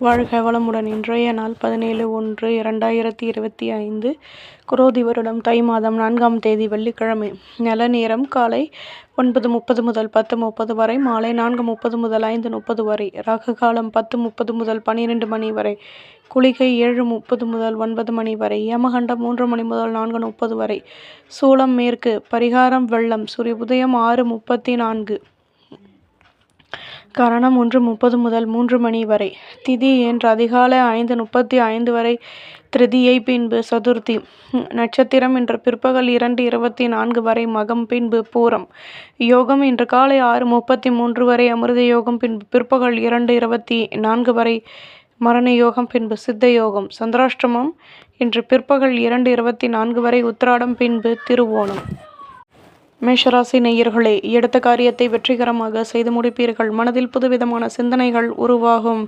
வாழ்க வளமுடன். இன்றைய நாள் 17/1/2025 குரோதி வருடம் தை மாதம் 4ஆம் தேதி வெள்ளிக்கிழமை. நல்ல நேரம் காலை 9:30 முதல் 10:30 வரை, மாலை 4:30 முதல் 5:30 வரை. ராகு காலம் 10:30 முதல் 12 மணி வரை. குளிகை 7:30 முதல் 9 மணி வரை. யமகண்டம் 3 மணி முதல் 4:30 வரை. சூலம் மேற்கு. பரிகாரம் வெள்ளம். சூரிய உதயம் 6:34. கரணம் 1:30 முதல் 3 மணி வரை. திதி இன்று அதிகாலை 5:35 வரை. திருதியை பின்பு சதுர்த்தி. நட்சத்திரம் இன்று பிற்பகல் 2:24 வரை. மகம் பின்பு பூரம். யோகம் இன்று காலை 6:33 வரை. அமிர்த யோகம் பின்பு பிற்பகல் 2:24 வரை. மரண யோகம் பின்பு சித்த யோகம். சந்திராஷ்டமம் இன்று பிற்பகல் 2:24 வரை. உத்திராடம் பின்பு திருவோணம். மேஷராசி நேயர்களே, எடுத்த காரியத்தை வெற்றிகரமாக செய்து முடிப்பீர்கள். மனதில் புதுவிதமான சிந்தனைகள் உருவாகும்.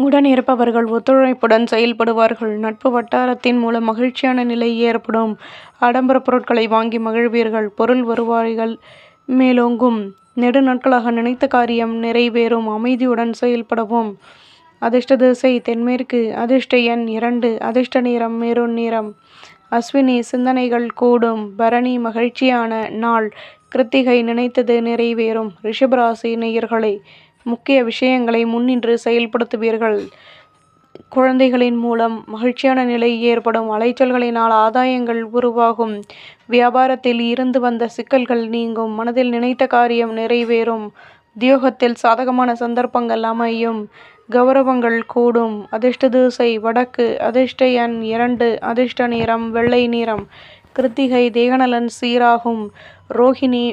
உடன் இருப்பவர்கள் ஒத்துழைப்புடன் செயல்படுவார்கள். நட்பு வட்டாரத்தின் மூலம் மகிழ்ச்சியான நிலை ஏற்படும். ஆடம்பர பொருட்களை வாங்கி மகிழ்வீர்கள். பொருள் வருவாய்கள் மேலோங்கும். நெடு நாட்களாக நினைத்த காரியம் நிறைவேறும். அமைதியுடன் செயல்படவும். அதிர்ஷ்ட திசை தென்மேற்கு. அதிர்ஷ்ட எண் 2. அதிர்ஷ்ட நிறம் மெரூன் நிறம். அஸ்வினி சிந்தனைகள் கூடும். பரணி மகிழ்ச்சியான நாள். கிருத்திகை நினைத்தது நிறைவேறும். ரிஷபராசி நேயர்களே, முக்கிய விஷயங்களை முன்னின்று செயல்படுத்துவீர்கள். குழந்தைகளின் மூலம் மகிழ்ச்சியான நிலை ஏற்படும். அலைச்சல்களினால் ஆதாயங்கள் உருவாகும். வியாபாரத்தில் இருந்து வந்த சிக்கல்கள் நீங்கும். மனதில் நினைத்த காரியம் நிறைவேறும். உத்தியோகத்தில் சாதகமான சந்தர்ப்பங்கள் அமையும். கௌரவங்கள் கூடும். அதிர்ஷ்ட திசை வடக்கு. அதிர்ஷ்ட எண் 2. அதிர்ஷ்ட நிறம் வெள்ளை நிறம். கிருத்திகை தேகநலன் சீராகும். ரோஹிணி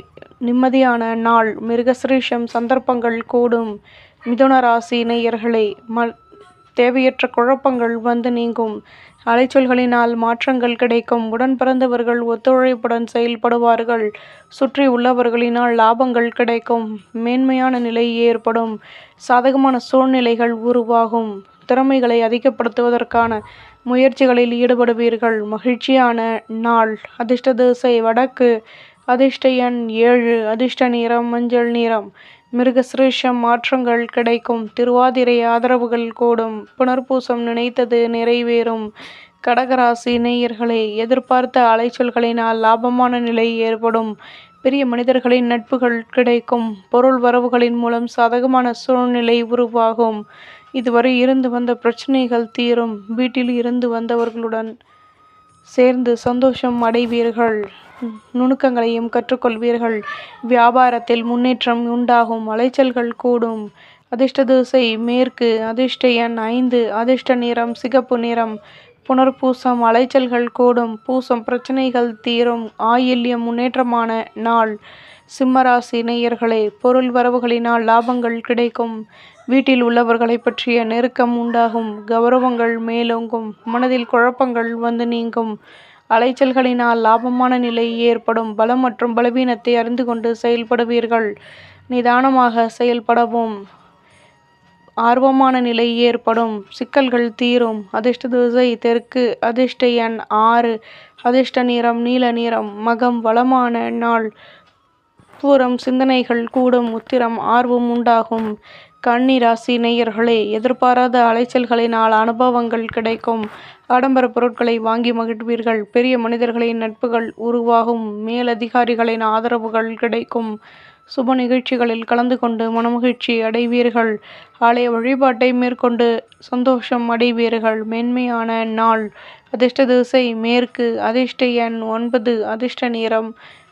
நிம்மதியான நாள். மிருகசிரீஷம் சந்தர்ப்பங்கள் கூடும். மிதுன ராசி நேயர்களே, தேவையற்ற குழப்பங்கள் வந்து நீங்கும். அலைச்சல்களினால் மாற்றங்கள் கிடைக்கும். உடன் பிறந்தவர்கள் ஒத்துழைப்புடன் செயல்படுவார்கள். சுற்றி உள்ளவர்களினால் லாபங்கள் கிடைக்கும். மேன்மையான நிலை ஏற்படும். சாதகமான சூழ்நிலைகள் உருவாகும். திறமைகளை அதிகப்படுத்துவதற்கான முயற்சிகளில் ஈடுபடுவீர்கள். மகிழ்ச்சியான நாள். அதிர்ஷ்ட திசை வடக்கு. அதிர்ஷ்ட எண் 7. அதிர்ஷ்ட நிறம் மஞ்சள் நிறம். மிருகசிரீஷம் மாற்றங்கள் கிடைக்கும். திருவாதிரை ஆதரவுகள் கூடும். புனர்பூசம் நினைத்தது நிறைவேறும். கடகராசி நேயர்களே, எதிர்பார்த்த அலைச்சல்களினால் லாபமான நிலை ஏற்படும். பெரிய மனிதர்களின் நட்புகள் கிடைக்கும். பொருள் வரவுகளின் மூலம் சாதகமான சூழ்நிலை உருவாகும். இதுவரை இருந்து வந்த பிரச்சனைகள் தீரும். வீட்டில் இருந்து வந்தவர்களுடன் சேர்ந்து சந்தோஷம் அடைவீர்கள். நுணுக்கங்களையும் கற்றுக்கொள்வீர்கள். வியாபாரத்தில் முன்னேற்றம் உண்டாகும். அலைச்சல்கள் கூடும். அதிர்ஷ்ட திசை மேற்கு. அதிர்ஷ்ட எண் 5. அதிர்ஷ்ட நிறம் சிகப்பு நிறம். புனர்பூசம் அலைச்சல்கள் கூடும். பூசம் பிரச்சனைகள் தீரும். ஆயில்யம் முன்னேற்றமான நாள். சிம்மராசி நேயர்களே, பொருள் வரவுகளினால் லாபங்கள் கிடைக்கும். வீட்டில் உள்ளவர்களை பற்றிய நெருக்கம் உண்டாகும். கௌரவங்கள் மேலோங்கும். மனதில் குழப்பங்கள் வந்து நீங்கும். அலைச்சல்களினால் லாபமான நிலை ஏற்படும். பலம் மற்றும் பலவீனத்தை அறிந்து கொண்டு செயல்படுவீர்கள். நிதானமாக செயல்படவும். ஆர்வமான நிலை ஏற்படும். சிக்கல்கள் தீரும். அதிர்ஷ்ட திசை தெற்கு. அதிர்ஷ்ட எண் 6. அதிர்ஷ்ட நிறம் நீல நிறம். மகம் வளமான நாள். பூரம் சிந்தனைகள் கூடும். உத்திரம் ஆர்வம் உண்டாகும். கன்னி ராசி நேயர்களே, எதிர்பாராத அலைச்சல்களினால் அனுபவங்கள் கிடைக்கும். ஆடம்பர பொருட்களை வாங்கி மகிழ்வீர்கள். பெரிய மனிதர்களின் நட்புகள் உருவாகும். மேலதிகாரிகளின் ஆதரவுகள் கிடைக்கும். சுப நிகழ்ச்சிகளில் கலந்து கொண்டு மனமகிழ்ச்சி அடைவீர்கள். ஆலய வழிபாட்டை மேற்கொண்டு சந்தோஷம் அடைவீர்கள். மென்மையான நாள். அதிர்ஷ்ட திசை மேற்கு. அதிர்ஷ்ட எண் 9. அதிர்ஷ்ட நிறம்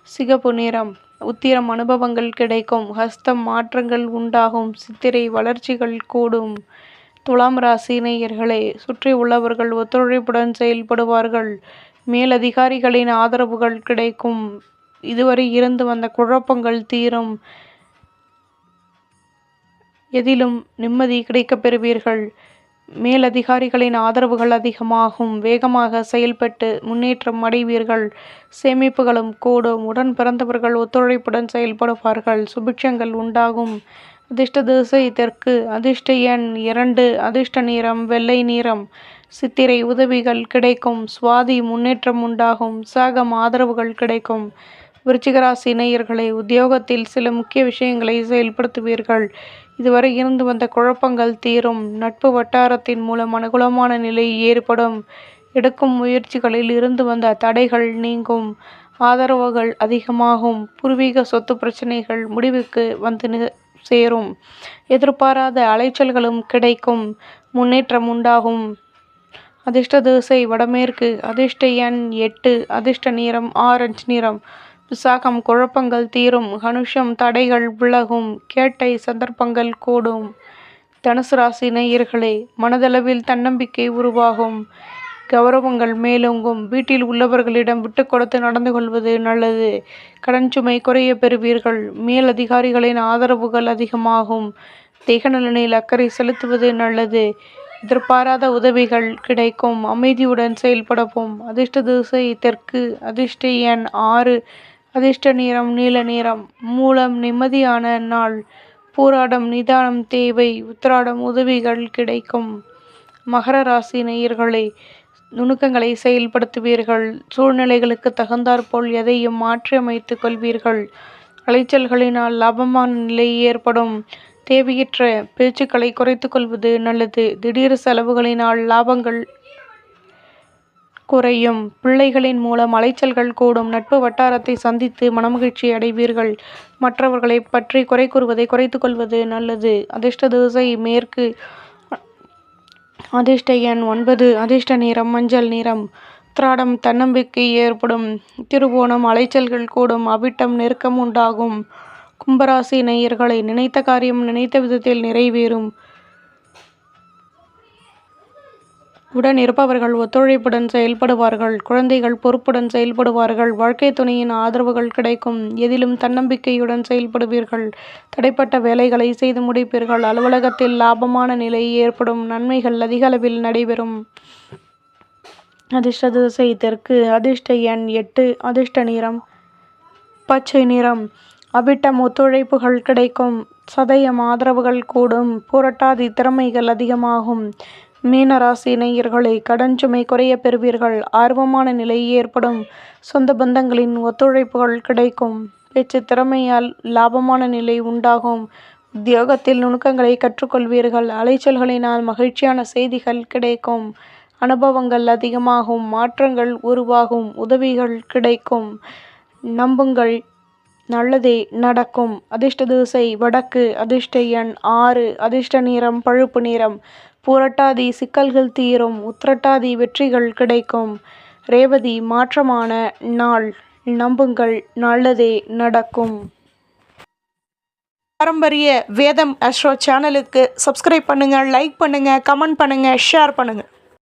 சிகப்பு நிறம். உத்திரம் அனுபவங்கள் கிடைக்கும். ஹஸ்தம் மாற்றங்கள் உண்டாகும். சித்திரை வளர்ச்சிகள் கூடும். துலாம் ராசி நேயர்களே, சுற்றி உள்ளவர்கள் ஒத்துழைப்புடன் செயல்படுவார்கள். மேலதிகாரிகளின் ஆதரவுகள் கிடைக்கும். இதுவரை இருந்து வந்த குழப்பங்கள் தீரும். எதிலும் நிம்மதி கிடைக்கப் பெறுவீர்கள். மேலதிகாரிகளின் ஆதரவுகள் அதிகமாகும். வேகமாக செயல்பட்டு முன்னேற்றம் அடைவீர்கள். சேமிப்புகளும் கூடும். உடன் பிறந்தவர்கள் ஒத்துழைப்புடன் செயல்படுவார்கள். சுபிட்சங்கள் உண்டாகும். அதிர்ஷ்ட திசை தெற்கு. அதிர்ஷ்ட எண் 2. அதிர்ஷ்ட நிறம் வெள்ளை நிறம். சித்திரை உதவிகள் கிடைக்கும். சுவாதி முன்னேற்றம் உண்டாகும். விசாகம் ஆதரவுகள் கிடைக்கும். விருச்சிகராசி நேயர்களே, உத்தியோகத்தில் சில முக்கிய விஷயங்களை செயல்படுத்துவீர்கள். இதுவரை இருந்து வந்த குழப்பங்கள் தீரும். நட்பு வட்டாரத்தின் மூலம் அனுகூலமான நிலை ஏற்படும். எடுக்கும் முயற்சிகளில் இருந்து வந்த தடைகள் நீங்கும். ஆதரவுகள் அதிகமாகும். பூர்வீக சொத்து பிரச்சனைகள் முடிவுக்கு வந்து சேரும். எதிர்பாராத அலைச்சல்களும் கிடைக்கும். முன்னேற்றம் உண்டாகும். அதிர்ஷ்ட திசை வடமேற்கு. அதிர்ஷ்ட எண் 8. அதிர்ஷ்ட நிறம் ஆரஞ்சு நிறம். விசாகம் குழப்பங்கள் தீரும். அனுஷம் தடைகள் விலகும். கேட்டை சந்தர்ப்பங்கள் கூடும். தனுசு ராசி நேயர்களே, மனதளவில் தன்னம்பிக்கை உருவாகும். கௌரவங்கள் மேலோங்கும். வீட்டில் உள்ளவர்களிடம் விட்டு கொடுத்து நடந்து கொள்வது நல்லது. கடன் சுமை குறைய பெறுவீர்கள். மேல் அதிகாரிகளின் ஆதரவுகள் அதிகமாகும். தேக நலனில் அக்கறை செலுத்துவது நல்லது. எதிர்பாராத உதவிகள் கிடைக்கும். அமைதியுடன் செயல்படவும். அதிர்ஷ்ட திசை தெற்கு. அதிர்ஷ்ட எண் 6. அதிர்ஷ்ட நிறம் நீல நிறம். மூலம் நிம்மதியான நாள். பூராடம் நிதானம் தேவை. உத்திராடம் உதவிகள் கிடைக்கும். மகர ராசி நேயர்களே, நுணுக்கங்களை செயல்படுத்துவீர்கள். சூழ்நிலைகளுக்கு தகுந்தாற்போல் எதையும் மாற்றி அமைத்துக் கொள்வீர்கள். அலைச்சல்களினால் லாபமான நிலை ஏற்படும். தேவையற்ற பேச்சுக்களை குறைத்துக் கொள்வது நல்லது. திடீர் செலவுகளினால் லாபங்கள் குறையும். பிள்ளைகளின் மூலம் அலைச்சல்கள் கூடும். நட்பு வட்டாரத்தை சந்தித்து மனமகிழ்ச்சி அடைவீர்கள். மற்றவர்களை பற்றி குறை கூறுவதை குறைத்துக் கொள்வது நல்லது. அதிர்ஷ்ட திசை மேற்கு. அதிர்ஷ்ட எண் 9. அதிர்ஷ்ட நிறம் மஞ்சள் நிறம். உத்திராடம் தன்னம்பிக்கை ஏற்படும். திருவோணம் அலைச்சல்கள் கூடும். அவிட்டம் நெருக்கம் உண்டாகும். கும்பராசி நேயர்களை, நினைத்த காரியம் நினைத்த விதத்தில் நிறைவேறும். உடன் இருப்பவர்கள் ஒத்துழைப்புடன் செயல்படுவார்கள். குழந்தைகள் பொறுப்புடன் செயல்படுவார்கள். வாழ்க்கை துணையின் ஆதரவுகள் கிடைக்கும். எதிலும் தன்னம்பிக்கையுடன் செயல்படுவீர்கள். தடைப்பட்ட வேலைகளை செய்து முடிப்பீர்கள். அலுவலகத்தில் லாபமான நிலை ஏற்படும். நன்மைகள் அதிக அளவில் நடைபெறும். அதிர்ஷ்ட திசை தெற்கு. அதிர்ஷ்ட எண் 8. அதிர்ஷ்ட நிறம் பச்சை நிறம். அவிட்டம் ஒத்துழைப்புகள் கிடைக்கும். சதயம் ஆதரவுகள் கூடும். புரட்டாதி திறமைகள் அதிகமாகும். மீனராசி நேயர்களை, கடன் சுமை குறைய பெறுவீர்கள். ஆர்வமான நிலை ஏற்படும். சொந்த பந்தங்களின் ஒத்துழைப்புகள் கிடைக்கும். பேச்சு திறமையால் லாபமான நிலை உண்டாகும். உத்தியோகத்தில் நுணுக்கங்களை கற்றுக்கொள்வீர்கள். அலைச்சல்களினால் மகிழ்ச்சியான செய்திகள் கிடைக்கும். அனுபவங்கள் அதிகமாகும். மாற்றங்கள் உருவாகும். உதவிகள் கிடைக்கும். நம்புங்கள், நல்லதே நடக்கும். அதிர்ஷ்ட திசை வடக்கு. அதிர்ஷ்ட எண் 6. அதிர்ஷ்ட நிறம் பழுப்பு நிறம். பூரட்டாதி சிக்கல்கள் தீரும். உத்திரட்டாதி வெற்றிகள் கிடைக்கும். ரேவதி மாற்றமான நாள். நம்புங்கள், நல்லதே நடக்கும். பாரம்பரிய வேதம் அஸ்ட்ரோ சேனலுக்கு சப்ஸ்கிரைப் பண்ணுங்க, லைக் பண்ணுங்க, கமெண்ட் பண்ணுங்க, ஷேர் பண்ணுங்க.